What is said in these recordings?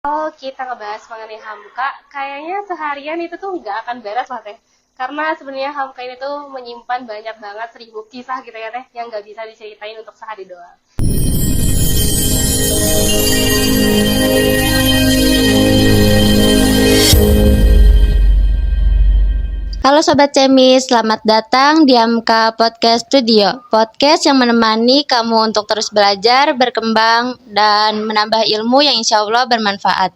Kalau kita ngebahas mengenai Hamka, kayaknya seharian itu tuh nggak akan beres lah Teh. Karena sebenarnya Hamka ini tuh menyimpan banyak banget 1000 kisah gitu ya Teh, yang nggak bisa diceritain untuk sehari doang. Halo Sobat Cemis, selamat datang di Hamka Podcast Studio. Podcast yang menemani kamu untuk terus belajar, berkembang, dan menambah ilmu yang insya Allah bermanfaat.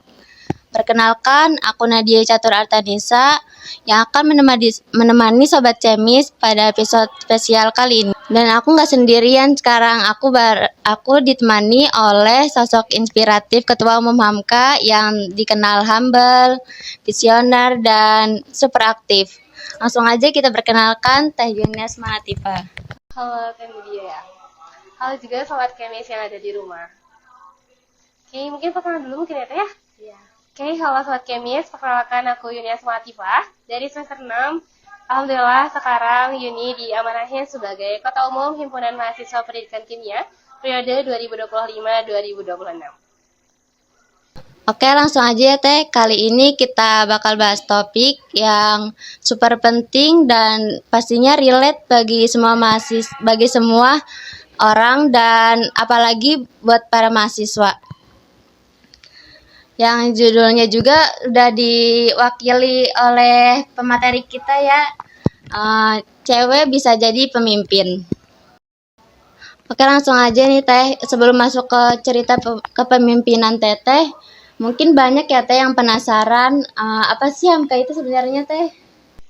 Perkenalkan, aku Nadia Catur Artanisa yang akan menemani Sobat Cemis pada episode spesial kali ini. Dan aku nggak sendirian sekarang, aku ditemani oleh sosok inspiratif Ketua Umum Hamka yang dikenal humble, visioner, dan super aktif. Langsung aja kita perkenalkan Teh Yunias Mahatifa. Halo Teh Media ya. Halo juga sobat kemis yang ada di rumah. Oke, mungkin perkenalan dulu mungkin ya Teh ya? Iya. Oke, halo sobat kemis, perkenalkan aku Yunias Mahatifa dari semester 6. Alhamdulillah sekarang Yuni diamanahin sebagai Ketua Umum Himpunan Mahasiswa Pendidikan Kimia periode 2025-2026. Oke, langsung aja ya Teh. Kali ini kita bakal bahas topik yang super penting dan pastinya relate bagi semua bagi semua orang dan apalagi buat para mahasiswa. Yang judulnya juga udah diwakili oleh pemateri kita ya. Cewek bisa jadi pemimpin. Oke, langsung aja nih Teh. Sebelum masuk ke cerita kepemimpinan Teteh, mungkin banyak ya Teh yang penasaran apa sih Hamka itu sebenarnya Teh?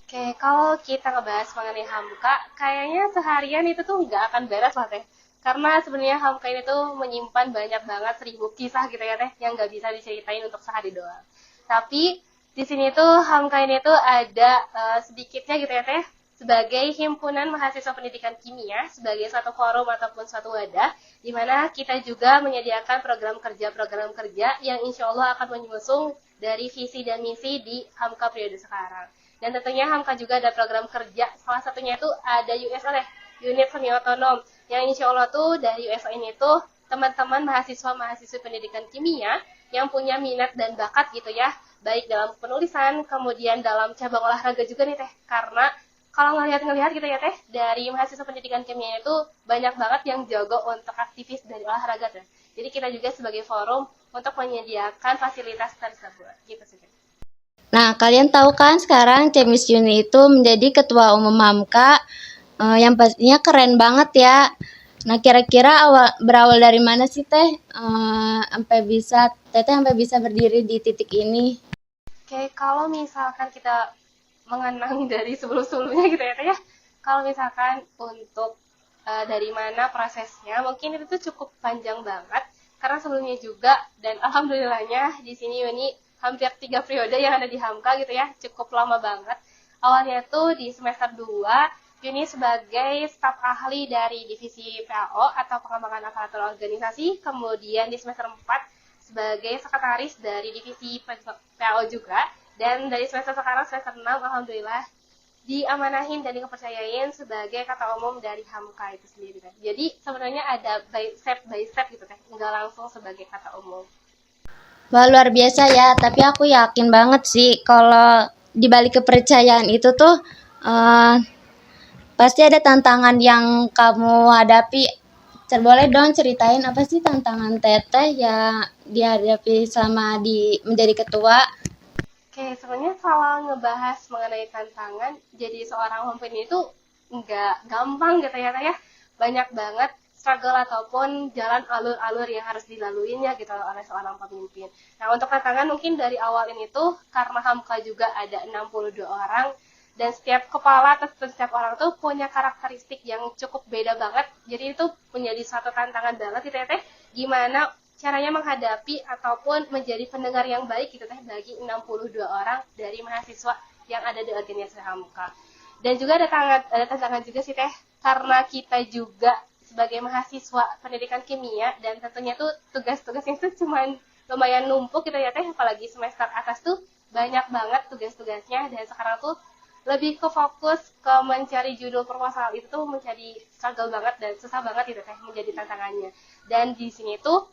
Oke, kalau kita ngebahas mengenai Hamka, kayaknya seharian itu tuh nggak akan beres lah Teh. Karena sebenarnya Hamka ini tuh menyimpan banyak banget 1000 kisah gitu ya Teh, yang nggak bisa diceritain untuk sehari doang. Tapi di sini tuh Hamka ini tuh ada sedikitnya gitu ya Teh, sebagai Himpunan Mahasiswa Pendidikan Kimia, sebagai suatu forum ataupun suatu wadah, di mana kita juga menyediakan program kerja yang insya Allah akan menyusung dari visi dan misi di Hamka periode sekarang. Dan tentunya Hamka juga ada program kerja, salah satunya itu ada USO Unit Semi Otonom, yang insya Allah tuh dari USO ini tuh teman-teman mahasiswa-mahasiswi pendidikan kimia yang punya minat dan bakat gitu ya, baik dalam penulisan, kemudian dalam cabang olahraga juga nih Teh, karena kalau ngelihat gitu ya Teh, dari mahasiswa pendidikan kimia itu banyak banget yang jago untuk aktivis dari olahraga Teh. Jadi kita juga sebagai forum untuk menyediakan fasilitas tersebut, gitu sih. Nah, kalian tahu kan sekarang Cemis Yuni itu menjadi Ketua Umum Hamka yang pastinya keren banget ya. Nah, kira-kira berawal dari mana sih Teh Teteh sampai bisa berdiri di titik ini? Oke, kalau misalkan kita mengenang dari sebelum-sebelumnya gitu ya Teh ya. Kalau misalkan untuk dari mana prosesnya, mungkin itu tuh cukup panjang banget karena sebelumnya juga dan alhamdulillahnya di sini Yuni hampir 3 periode yang ada di Hamka gitu ya, cukup lama banget. Awalnya tuh di semester 2 Yuni sebagai staf ahli dari divisi PAO atau pengembangan aparatur organisasi, kemudian di semester 4 sebagai sekretaris dari divisi PAO juga. Dan dari semester sekarang, semester 6, alhamdulillah diamanahin dan dikepercayain sebagai Ketua Umum dari Hamka itu sendiri. Kan. Jadi sebenarnya ada step by step gitu kan, nggak langsung sebagai Ketua Umum. Wah, luar biasa ya, tapi aku yakin banget sih kalau dibalik kepercayaan itu tuh pasti ada tantangan yang kamu hadapi. Boleh dong ceritain apa sih tantangan Teteh yang dihadapi selama menjadi ketua? Oke, sebenarnya kalau ngebahas mengenai tantangan, jadi seorang pemimpin itu nggak gampang gitu ya, ya. Banyak banget struggle ataupun jalan alur-alur yang harus dilaluinya gitu oleh seorang pemimpin. Nah, untuk tantangan mungkin dari awal ini tuh, karena Hamka juga ada 62 orang, dan setiap kepala atau setiap orang tuh punya karakteristik yang cukup beda banget. Jadi itu menjadi suatu tantangan banget gitu ya, Teh. Gimana caranya menghadapi ataupun menjadi pendengar yang baik gitu Teh bagi 62 orang dari mahasiswa yang ada di organisasi Hamka. Dan juga ada tantangan juga sih Teh, karena kita juga sebagai mahasiswa pendidikan kimia dan tentunya tuh tugas-tugasnya tuh cuman lumayan numpuk gitu ya Teh, apalagi semester atas tuh banyak banget tugas-tugasnya dan sekarang tuh lebih ke fokus ke mencari judul proposal itu tuh menjadi struggle banget dan susah banget gitu Teh menjadi tantangannya. Dan di sini tuh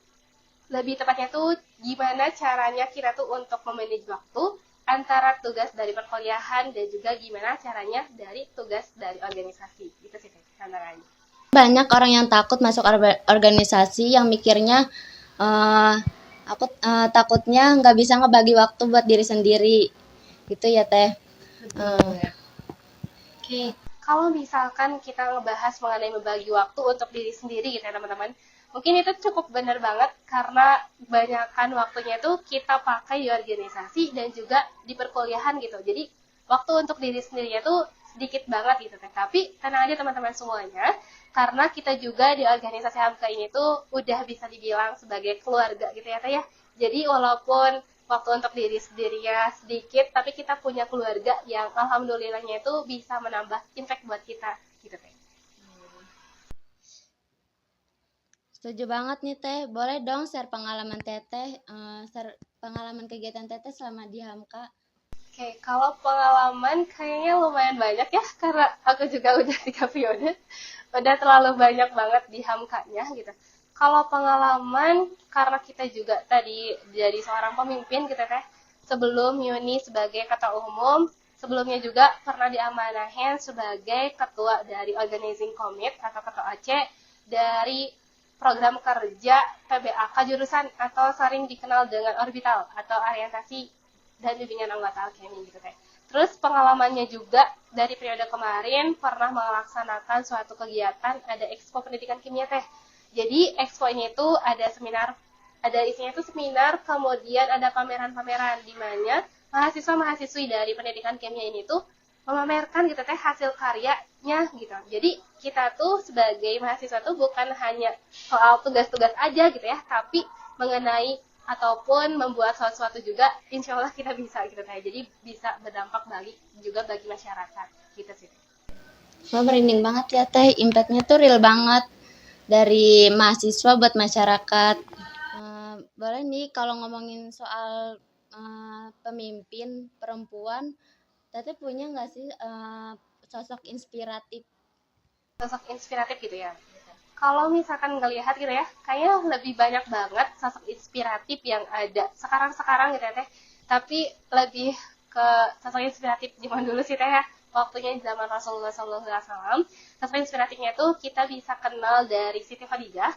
lebih tepatnya tuh gimana caranya kita tuh untuk memanage waktu antara tugas dari perkuliahan dan juga gimana caranya dari tugas dari organisasi. Itu sih tantangannya. Banyak orang yang takut masuk organisasi yang mikirnya aku takutnya nggak bisa ngebagi waktu buat diri sendiri gitu ya teh. Oke, kalau misalkan kita ngebahas mengenai membagi waktu untuk diri sendiri gitu ya teman-teman, mungkin itu cukup benar banget karena kebanyakan waktunya tuh kita pakai di organisasi dan juga di perkuliahan gitu. Jadi waktu untuk diri sendirinya tuh sedikit banget gitu. Tapi tenang aja teman-teman semuanya, karena kita juga di organisasi HAMKA ini tuh udah bisa dibilang sebagai keluarga gitu ya Teh ya. Jadi walaupun waktu untuk diri sendirinya sedikit, tapi kita punya keluarga yang alhamdulillahnya itu bisa menambah impact buat kita gitu Teh. Setuju banget nih teh. Boleh dong share pengalaman teteh, share pengalaman kegiatan teteh selama di Hamka. Oke, kalau pengalaman kayaknya lumayan banyak ya, karena aku juga udah 3 periode, udah terlalu banyak banget di HAMKA-nya gitu. Kalau pengalaman, karena kita juga tadi jadi seorang pemimpin gitu Teh, sebelum Yuni sebagai ketua umum, sebelumnya juga pernah diamanahin sebagai ketua dari organizing committee atau ketua AC dari program kerja PBAK jurusan atau sering dikenal dengan orbital atau orientasi dan bimbingan anggota alkemi gitu Teh. Terus pengalamannya juga dari periode kemarin pernah melaksanakan suatu kegiatan ada Expo Pendidikan Kimia Teh. Jadi Expo ini tuh ada seminar, ada isinya tuh seminar, kemudian ada pameran-pameran di mana mahasiswa-mahasiswi dari pendidikan kimia ini tuh memamerkan gitu Teh hasil karyanya gitu. Jadi kita tuh sebagai mahasiswa tuh bukan hanya soal tugas-tugas aja gitu ya, tapi mengenai ataupun membuat sesuatu juga, insya Allah kita bisa gitu Teh. Jadi bisa berdampak juga bagi masyarakat gitu sih. Wah merinding banget ya teh, impactnya tuh real banget dari mahasiswa buat masyarakat. Boleh nih kalau ngomongin soal pemimpin perempuan, teteh punya nggak sih sosok inspiratif? Sosok inspiratif gitu ya. Kalau misalkan ngelihat gitu ya, kayaknya lebih banyak banget sosok inspiratif yang ada sekarang-sekarang gitu ya Teh. Tapi lebih ke sosok inspiratif zaman dulu sih Teh ya. Waktunya zaman Rasulullah SAW. Sosok inspiratifnya tuh kita bisa kenal dari Siti Khadijah.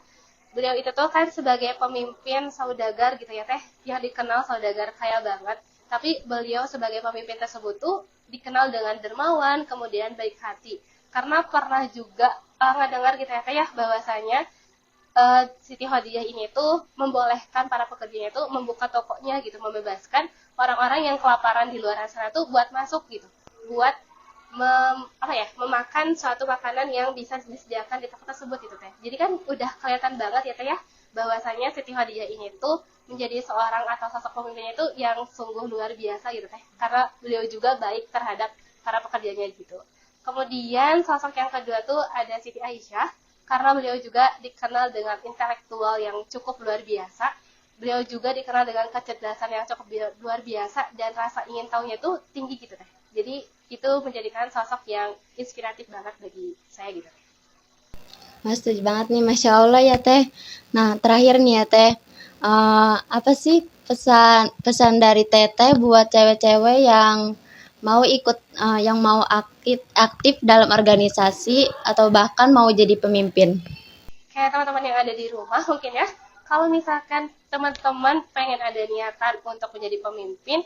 Beliau itu tuh kan sebagai pemimpin saudagar gitu ya Teh, yang dikenal saudagar kaya banget. Tapi beliau sebagai pemimpin tersebut tuh dikenal dengan dermawan, kemudian baik hati. Karena pernah juga ngedengar gitu ya Teh ya, bahwasanya Siti Khadijah ini tuh membolehkan para pekerjanya tuh membuka tokonya gitu, membebaskan orang-orang yang kelaparan di luar sana tuh buat masuk gitu, buat memakan suatu makanan yang bisa disediakan di toko tersebut gitu Teh. Jadi kan udah kelihatan banget ya Teh ya, bahwasanya Siti Khadijah ini tuh menjadi seorang atau sosok pemimpinnya itu yang sungguh luar biasa gitu Teh, karena beliau juga baik terhadap para pekerjanya gitu. Kemudian sosok yang kedua tuh ada Siti Aisyah, karena beliau juga dikenal dengan intelektual yang cukup luar biasa. Beliau juga dikenal dengan kecerdasan yang cukup luar biasa dan rasa ingin tahunya tuh tinggi gitu Teh. Jadi itu menjadikan sosok yang inspiratif banget bagi saya gitu. Mas setuju banget nih, Masya Allah ya teh. Nah terakhir nih ya teh, apa sih pesan dari teteh buat cewek-cewek yang mau ikut, yang mau aktif dalam organisasi atau bahkan mau jadi pemimpin? Kayak teman-teman yang ada di rumah mungkin ya, kalau misalkan teman-teman pengen ada niatan untuk menjadi pemimpin,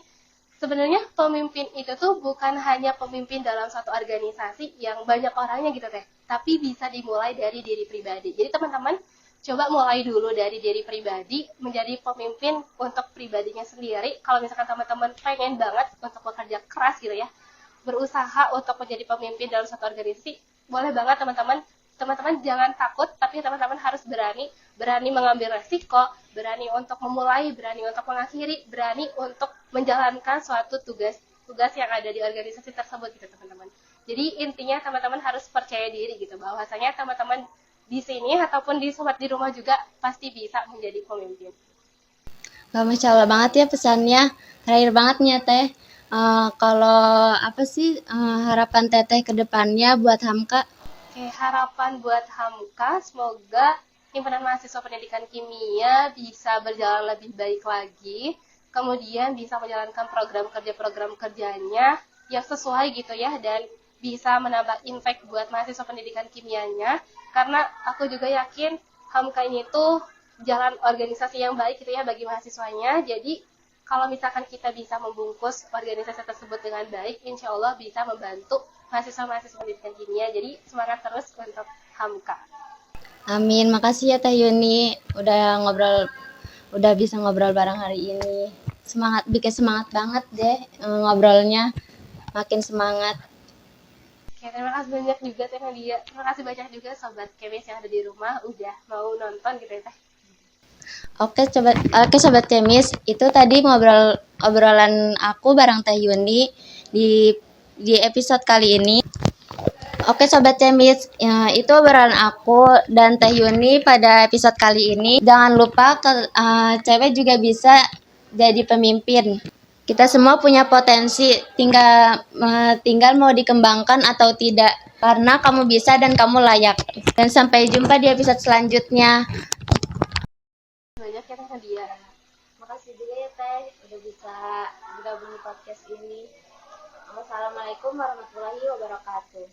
sebenarnya pemimpin itu tuh bukan hanya pemimpin dalam suatu organisasi yang banyak orangnya gitu Teh, tapi bisa dimulai dari diri pribadi. Jadi teman-teman coba mulai dulu dari diri pribadi menjadi pemimpin untuk pribadinya sendiri. Kalau misalkan teman-teman pengen banget untuk bekerja keras gitu ya, berusaha untuk menjadi pemimpin dalam suatu organisasi, boleh banget teman-teman. Teman-teman jangan takut, tapi teman-teman harus berani mengambil resiko, berani untuk memulai, berani untuk mengakhiri, berani untuk menjalankan suatu tugas yang ada di organisasi tersebut gitu teman-teman. Jadi intinya teman-teman harus percaya diri gitu, bahwasanya teman-teman di sini ataupun di sobat di rumah juga pasti bisa menjadi pemimpin. Wah, Masya Allah banget ya pesannya. Terakhir banget nih ya teh. Kalau apa sih harapan teteh ke depannya buat Hamka? Oke, harapan buat Hamka semoga himpunan mahasiswa pendidikan kimia bisa berjalan lebih baik lagi, kemudian bisa menjalankan program kerjanya yang sesuai gitu ya, dan bisa menambah impact buat mahasiswa pendidikan kimianya, karena aku juga yakin Hamka ini tuh jalan organisasi yang baik gitu ya bagi mahasiswanya. Jadi kalau misalkan kita bisa membungkus organisasi tersebut dengan baik, insya Allah bisa membantu mahasiswa-mahasiswa pendidikan kimia. Jadi semangat terus untuk Hamka. Amin, makasih ya Teh Yuni udah bisa ngobrol bareng hari ini. Bikin semangat banget deh ngobrolnya, makin semangat. Oke, terima kasih banyak juga Teh Nadia. Terima kasih banyak juga Sobat Kemis yang ada di rumah udah mau nonton gitu ya Teh. Oke sobat Cemis, itu tadi obrolan aku bareng Teh Yuni di episode kali ini. Oke sobat Cemis, ya, itu obrolan aku dan Teh Yuni pada episode kali ini. Jangan lupa cewek juga bisa jadi pemimpin. Kita semua punya potensi, tinggal mau dikembangkan atau tidak. Karena kamu bisa dan kamu layak. Dan sampai jumpa di episode selanjutnya. Banyak ya Teh Nadia. Makasih juga ya Teh udah bisa bergabung di podcast ini. Wassalamualaikum warahmatullahi wabarakatuh.